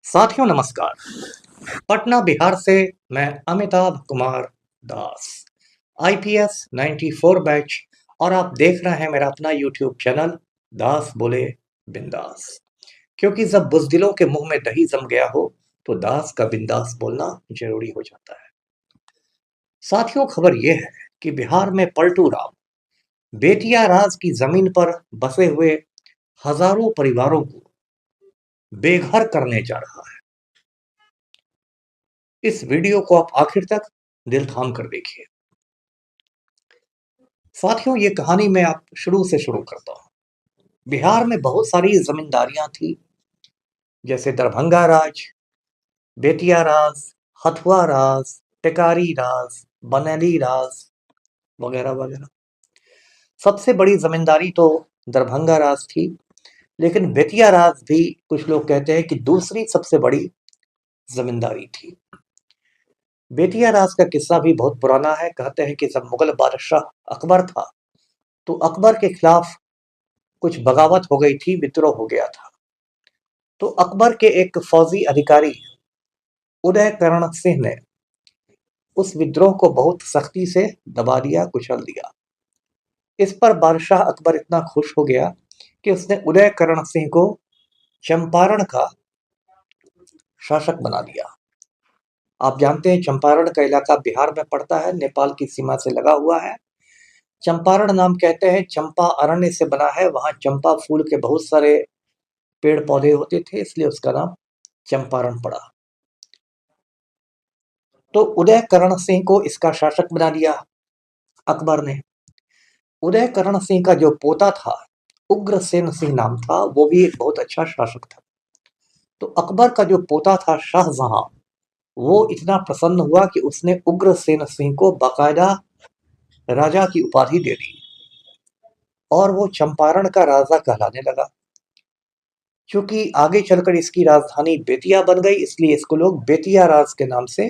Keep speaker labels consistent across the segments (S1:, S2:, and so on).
S1: साथियों नमस्कार। पटना बिहार से मैं अमिताभ कुमार दास, आईपीएस 94 बैच, और आप देख रहे हैं मेरा अपना यूट्यूब चैनल दास बोले बिंदास। क्योंकि जब बुज़दिलों के मुंह में दही जम गया हो तो दास का बिंदास बोलना जरूरी हो जाता है। साथियों, खबर यह है कि बिहार में पलटू राम बेतिया राज की जमीन पर बसे हुए हजारों परिवारों को बेघर करने जा रहा है। इस वीडियो को आप आखिर तक दिल थाम कर देखिए। साथियों, ये कहानी मैं आप शुरू से शुरू करता हूँ। बिहार में बहुत सारी जमींदारियां थी, जैसे दरभंगा राज, बेतिया राज, हथुआ राज, टेकारी राज, बनेली राज, वगैरह वगैरह। सबसे बड़ी जमींदारी तो दरभंगा राज थी, लेकिन बेतिया राज भी कुछ लोग कहते हैं कि दूसरी सबसे बड़ी जमींदारी थी। बेतिया राज का किस्सा भी बहुत पुराना है। कहते हैं कि जब मुगल बादशाह अकबर था तो अकबर के खिलाफ कुछ बगावत हो गई थी, विद्रोह हो गया था। तो अकबर के एक फौजी अधिकारी उदय करण सिंह ने उस विद्रोह को बहुत सख्ती से दबा दिया, कुचल दिया। इस पर बादशाह अकबर इतना खुश हो गया कि उसने उदय करण सिंह को चंपारण का शासक बना दिया। आप जानते हैं चंपारण का इलाका बिहार में पड़ता है, नेपाल की सीमा से लगा हुआ है। चंपारण नाम कहते हैं, चंपा अरण्य से बना है। वहां चंपा फूल के बहुत सारे पेड़ पौधे होते थे, इसलिए उसका नाम चंपारण पड़ा। तो उदय करण सिंह को इसका शासक बना दिया अकबर ने। उदय करण सिंह का जो पोता था, उग्रसेन सिंह नाम था, वो भी एक बहुत अच्छा शासक था। तो अकबर का जो पोता था शाहजहां, वो इतना प्रसन्न हुआ कि उसने उग्रसेन सिंह को बाकायदा राजा की उपाधि दे दी और वो चंपारण का राजा कहलाने लगा। क्योंकि आगे चलकर इसकी राजधानी बेतिया बन गई, इसलिए इसको लोग बेतिया राज के नाम से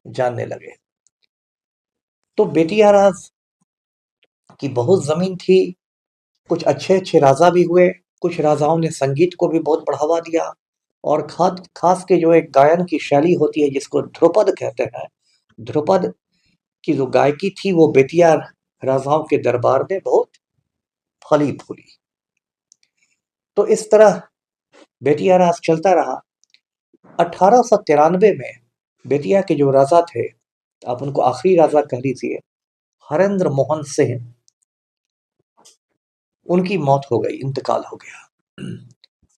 S1: जानने लगे। तो बेतिया राज की बहुत जमीन थी, कुछ अच्छे अच्छे राजा भी हुए। कुछ राजाओं ने संगीत को भी बहुत बढ़ावा दिया, और खास के जो एक गायन की शैली होती है जिसको ध्रुपद कहते हैं, ध्रुपद की जो गायकी थी वो बेतिया राजाओं के दरबार में बहुत फली फूली। तो इस तरह बेतिया राज चलता रहा। 1893 में बेतिया के जो राजा थे, आप उनको आखिरी राजा कह लीजिए, हरेंद्र मोहन सिंह, उनकी मौत हो गई, इंतकाल हो गया।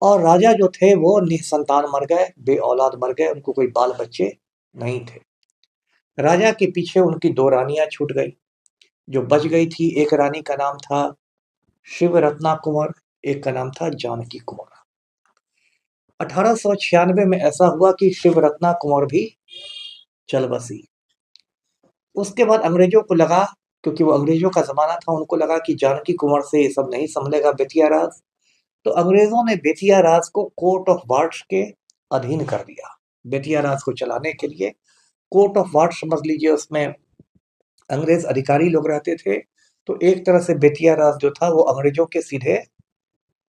S1: और राजा जो थे वो निसंतान मर गए, बे औलाद मर गए, उनको कोई बाल बच्चे नहीं थे। राजा के पीछे उनकी दो रानियां छूट गई। जो बच गई थी, एक रानी का नाम था शिव रत्ना कुंवर, एक का नाम था जानकी कुंवर। 1896 में ऐसा हुआ कि शिव रत्ना कुंवर भी चल बसी। उसके बाद अंग्रेजों को लगा, क्योंकि वो अंग्रेजों का जमाना था, उनको लगा कि जानकी कुंवर से ये सब नहीं संभलेगा बेतिया राज। तो अंग्रेजों ने बेतिया राज को कोर्ट ऑफ वार्ड्स के अधीन कर दिया। बेतिया राज को चलाने के लिए कोर्ट ऑफ वार्ड समझ लीजिए, उसमें अंग्रेज अधिकारी लोग रहते थे। तो एक तरह से बेतिया राज जो था वो अंग्रेजों के सीधे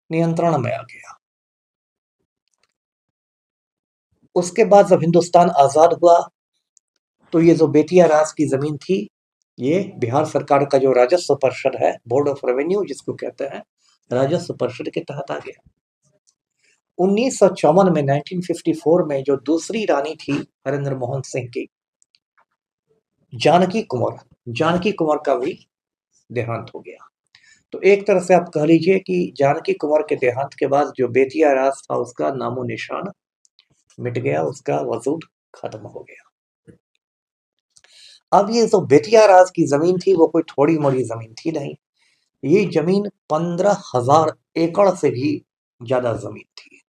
S1: नियंत्रण में आ गया। उसके बाद जब हिंदुस्तान आजाद हुआ तो ये जो बेतिया राज की जमीन थी, ये बिहार सरकार का जो राजस्व परिषद है, बोर्ड ऑफ रेवेन्यू जिसको कहते हैं, राजस्व परिषद के तहत आ गया। 1954 में 1954 में जो दूसरी रानी थी हरेंद्र मोहन सिंह की, जानकी कुंवर, जानकी कुंवर का भी देहांत हो गया। तो एक तरह से आप कह लीजिए कि जानकी कुंवर के देहांत के बाद जो बेतिया राज था उसका नामो निशान मिट गया, उसका वजूद खत्म हो गया। अब ये जो बेतिया राज की जमीन थी वो कोई थोड़ी मोड़ी जमीन थी नहीं। ये जमीन 15,000 एकड़ से भी ज्यादा जमीन थी।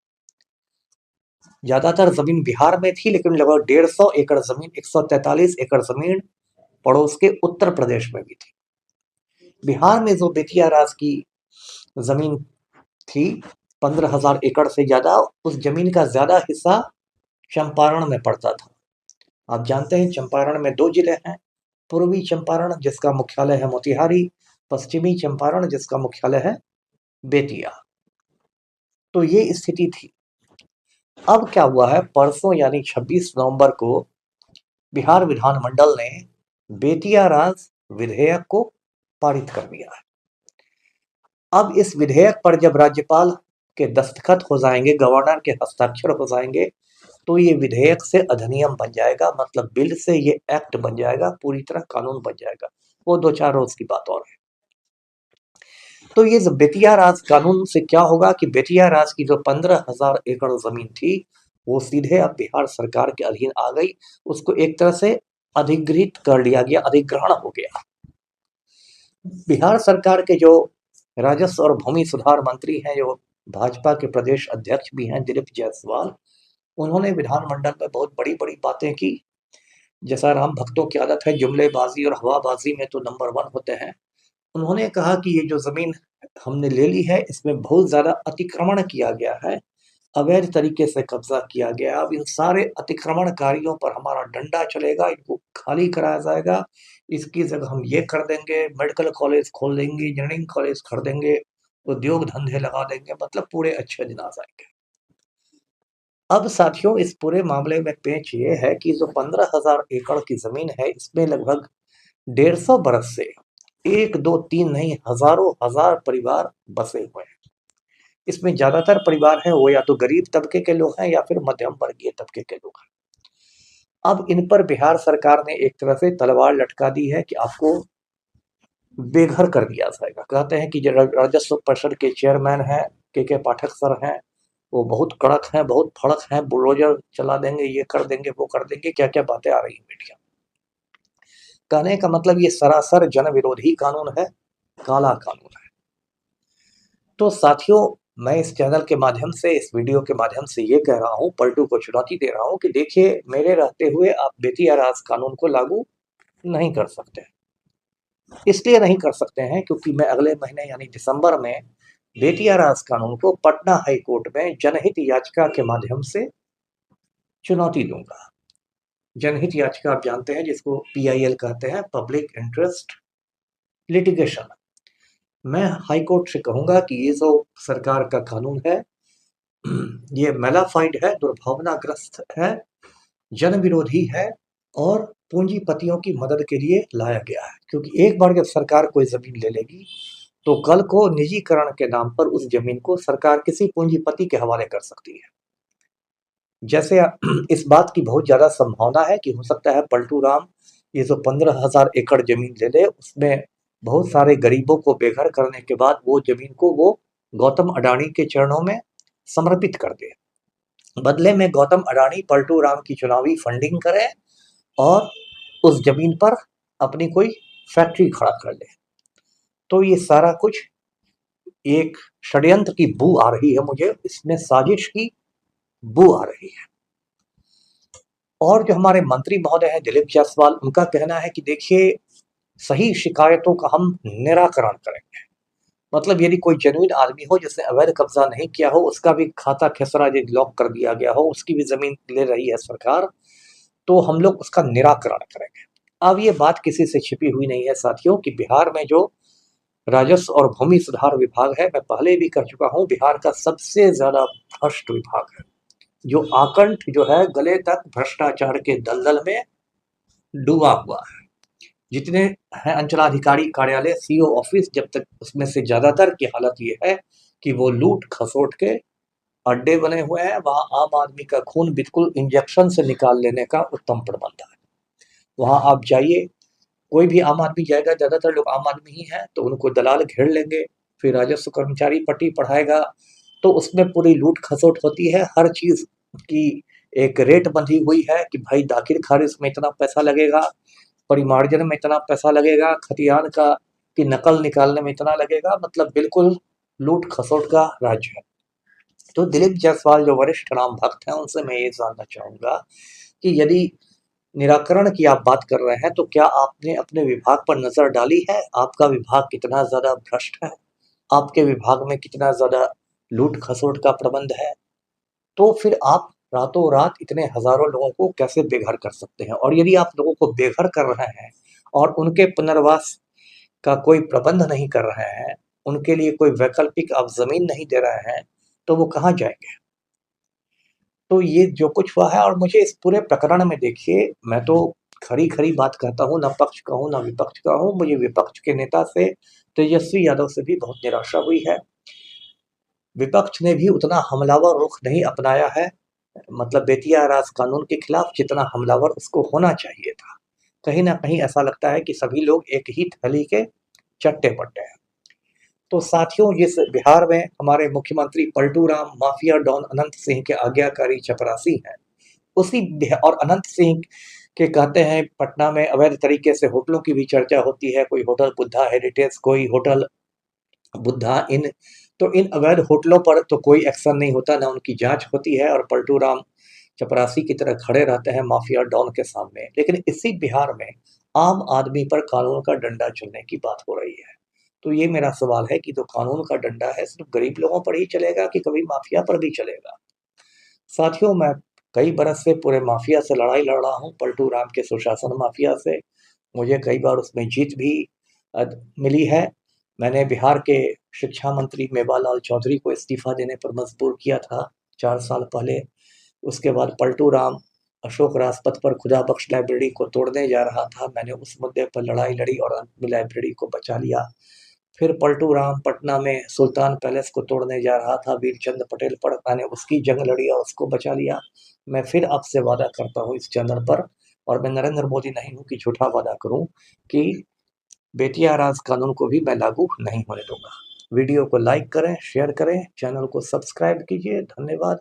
S1: ज्यादातर जमीन बिहार में थी, लेकिन लगभग 150 एकड़ जमीन, 143 एकड़ जमीन पड़ोस के उत्तर प्रदेश में भी थी। बिहार में जो बेतिया राज की जमीन थी 15,000 एकड़ से ज्यादा, उस जमीन का ज्यादा हिस्सा चंपारण में पड़ता था। आप जानते हैं चंपारण में दो जिले हैं, पूर्वी चंपारण जिसका मुख्यालय है मोतिहारी, पश्चिमी चंपारण जिसका मुख्यालय है बेतिया। तो ये स्थिति थी। अब क्या हुआ है, परसों यानी 26 नवंबर को बिहार विधानमंडल ने बेतिया राज विधेयक को पारित कर दिया है। अब इस विधेयक पर जब राज्यपाल के दस्तखत हो जाएंगे, गवर्नर के हस्ताक्षर हो जाएंगे, तो ये विधेयक से अधिनियम बन जाएगा, मतलब बिल से ये एक्ट बन जाएगा, पूरी तरह कानून बन जाएगा। वो 2-4 रोज की बात और है। तो ये बेतिया राज कानून से क्या होगा कि बेतिया राज की जो 15,000 एकड़ जमीन थी, वो सीधे अब बिहार सरकार के अधीन आ गई। उसको एक तरह से अधिग्रहित कर लिया गया, अधिग्रहण हो गया। बिहार सरकार के जो राजस्व और भूमि सुधार मंत्री हैं, जो भाजपा के प्रदेश अध्यक्ष भी हैं, दिलीप जायसवाल, उन्होंने विधानमंडल में बहुत बड़ी बड़ी बातें की। जैसा राम भक्तों की आदत है, जुमलेबाजी और हवाबाजी में तो नंबर 1 होते हैं। उन्होंने कहा कि ये जो जमीन हमने ले ली है, इसमें बहुत ज्यादा अतिक्रमण किया गया है, अवैध तरीके से कब्जा किया गया। अब इन सारे अतिक्रमणकारियों पर हमारा डंडा चलेगा, इनको खाली कराया जाएगा। इसकी जगह हम ये कर देंगे, मेडिकल कॉलेज खोल देंगे, इंजीनियरिंग कॉलेज कर देंगे, उद्योग धंधे लगा देंगे, मतलब पूरे अच्छे दिन आ जाएंगे। अब साथियों, इस पूरे मामले में पेच ये है कि जो 15,000 एकड़ की जमीन है, इसमें लगभग 150 बरस से 1, 2, 3 नहीं, हजारों हजार परिवार बसे हुए हैं। इसमें ज्यादातर परिवार हैं वो या तो गरीब तबके के लोग हैं या फिर मध्यम वर्गीय तबके के लोग हैं। अब इन पर बिहार सरकार ने एक तरह से तलवार लटका दी है कि आपको बेघर कर दिया जाएगा। कहते हैं कि जो राजस्व परिषद के चेयरमैन हैं, के पाठक सर हैं, वो बहुत कड़क हैं, बहुत फड़क हैं, बुलडोजर चला देंगे, ये कर देंगे, वो कर देंगे, क्या क्या बातें आ रही हैं मीडिया। कहने का मतलब ये सरासर जन विरोधी कानून है, काला कानून है। तो साथियों, मैं इस चैनल के माध्यम से, इस वीडियो के माध्यम से ये कह रहा हूँ, पलटू को चुनौती दे रहा हूँ कि देखिए, मेरे रहते हुए आप बेतिया राज कानून को लागू नहीं कर सकते। इसलिए नहीं कर सकते हैं क्योंकि मैं अगले महीने यानी दिसंबर में बेतिया राज कानून को पटना हाई कोर्ट में जनहित याचिका के माध्यम से चुनौती दूंगा। जनहित याचिका आप जानते हैं, जिसको PIL कहते हैं, पब्लिक इंटरेस्ट लिटिगेशन। मैं हाई कोर्ट से कहूंगा कि ये जो सरकार का कानून है, ये मैलाफाइड है, दुर्भावनाग्रस्त है, जन विरोधी है और पूंजीपतियों की मदद के लिए लाया गया है। क्योंकि एक बार जब सरकार कोई जमीन ले लेगी, तो कल को निजीकरण के नाम पर उस जमीन को सरकार किसी पूंजीपति के हवाले कर सकती है। जैसे इस बात की बहुत ज्यादा संभावना है कि हो सकता है पलटू राम ये जो 15,000 एकड़ जमीन ले ले, उसमें बहुत सारे गरीबों को बेघर करने के बाद वो जमीन को वो गौतम अडानी के चरणों में समर्पित कर दे। बदले में गौतम अडानी पलटू राम की चुनावी फंडिंग करे और उस जमीन पर अपनी कोई फैक्ट्री खड़ा कर ले। तो ये सारा कुछ एक षड्यंत्र की बू आ रही है मुझे, इसमें साजिश की बू आ रही है। और जो हमारे मंत्री महोदय हैं दिलीप जायसवाल, उनका कहना है कि देखिए, सही शिकायतों का हम निराकरण करेंगे। मतलब यदि कोई जेन्युइन आदमी हो जिसने अवैध कब्जा नहीं किया हो, उसका भी खाता खेसरा यदि लॉक कर दिया गया हो, उसकी भी जमीन ले रही है सरकार, तो हम लोग उसका निराकरण करेंगे। अब ये बात किसी से छिपी हुई नहीं है साथियों कि बिहार में जो राजस्व और भूमि सुधार विभाग है, मैं पहले भी कह चुका हूं, बिहार का सबसे ज्यादा भ्रष्ट विभाग है। जो आकंठ जो है, गले तक भ्रष्टाचार के दलदल में डूबा हुआ है। जितने हैं अंचलाधिकारी कार्यालय, CO ऑफिस, जब तक उसमें से ज्यादातर की हालत ये है कि वो लूट खसोट के अड्डे बने हुए हैं। वहां आम आदमी का खून बिल्कुल इंजेक्शन से निकाल लेने का उत्तम प्रबंध है। वहां आप जाइए, कोई भी आम आदमी जाएगा, ज्यादातर लोग आम आदमी ही हैं, तो उनको दलाल घेर लेंगे, फिर राजस्व कर्मचारी पट्टी पढ़ाएगा, तो उसमें पूरी लूट खसोट होती है। हर चीज की एक रेट बंधी हुई है कि भाई दाखिल खारिज में इतना पैसा लगेगा, परिमार्जन में इतना पैसा लगेगा, खतियान का की नकल निकालने में इतना लगेगा, मतलब बिल्कुल लूट खसोट का राज्य है। तो दिलीप जायसवाल जो वरिष्ठ राम भक्त हैं, उनसे मैं ये जानना चाहूंगा कि यदि निराकरण की आप बात कर रहे हैं, तो क्या आपने अपने विभाग पर नजर डाली है? आपका विभाग कितना ज्यादा भ्रष्ट है? आपके विभाग में कितना ज्यादा लूट खसोट का प्रबंध है? तो फिर आप रातों रात इतने हजारों लोगों को कैसे बेघर कर सकते हैं? और यदि आप लोगों को बेघर कर रहे हैं और उनके पुनर्वास का कोई प्रबंध नहीं कर रहे हैं, उनके लिए कोई वैकल्पिक आप जमीन नहीं दे रहे हैं, तो वो कहाँ जाएंगे? तो ये जो कुछ हुआ है, और मुझे इस पूरे प्रकरण में देखिए, मैं तो खरी-खरी बात कहता हूँ, ना पक्ष का हूँ, ना विपक्ष का हूँ। मुझे विपक्ष के नेता से, तेजस्वी यादव से भी बहुत निराशा हुई है। विपक्ष ने भी उतना हमलावर रुख नहीं अपनाया है, मतलब बेतिया राज कानून के खिलाफ जितना हमलावर उसको होना चाहिए था। कहीं न कहीं ऐसा लगता है कि सभी लोग एक ही थैली के चट्टे-बट्टे हैं। तो साथियों, जिस बिहार में हमारे मुख्यमंत्री पलटू राम माफिया डॉन अनंत सिंह के आज्ञाकारी चपरासी हैं, उसी और अनंत सिंह के कहते हैं पटना में अवैध तरीके से होटलों की भी चर्चा होती है, कोई होटल बुद्धा हेरिटेज, कोई होटल बुद्धा इन। तो इन अवैध होटलों पर तो कोई एक्शन नहीं होता, ना उनकी जांच होती है, और पलटू राम चपरासी की तरह खड़े रहते हैं माफिया डॉन के सामने। लेकिन इसी बिहार में आम आदमी पर कानून का डंडा चलने की बात हो रही है। तो ये मेरा सवाल है कि जो कानून का डंडा है सिर्फ गरीब लोगों पर ही चलेगा कि कभी माफिया पर भी चलेगा? साथियों, मैं कई बरस से पूरे माफिया से लड़ाई लड़ रहा हूँ, पलटू राम के सुशासन माफिया से। मुझे कई बार उसमें जीत भी मिली है। मैंने बिहार के शिक्षा मंत्री मेवालाल चौधरी को इस्तीफा देने पर मजबूर किया था 4 साल पहले। उसके बाद पलटू राम अशोक राजपथ पर खुदा बख्श लाइब्रेरी को तोड़ने जा रहा था, मैंने उस मुद्दे पर लड़ाई लड़ी और अंत में लाइब्रेरी को बचा लिया। फिर पलटू राम पटना में सुल्तान पैलेस को तोड़ने जा रहा था, वीरचंद पटेल पर, मैंने उसकी जंग लड़ी और उसको बचा लिया। मैं फिर आपसे वादा करता हूँ इस चैनल पर, और मैं नरेंद्र मोदी नहीं हूँ कि झूठा वादा करूँ, कि बेटियां राज कानून को भी मैं लागू नहीं होने दूंगा। वीडियो को लाइक करें, शेयर करें, चैनल को सब्सक्राइब कीजिए। धन्यवाद।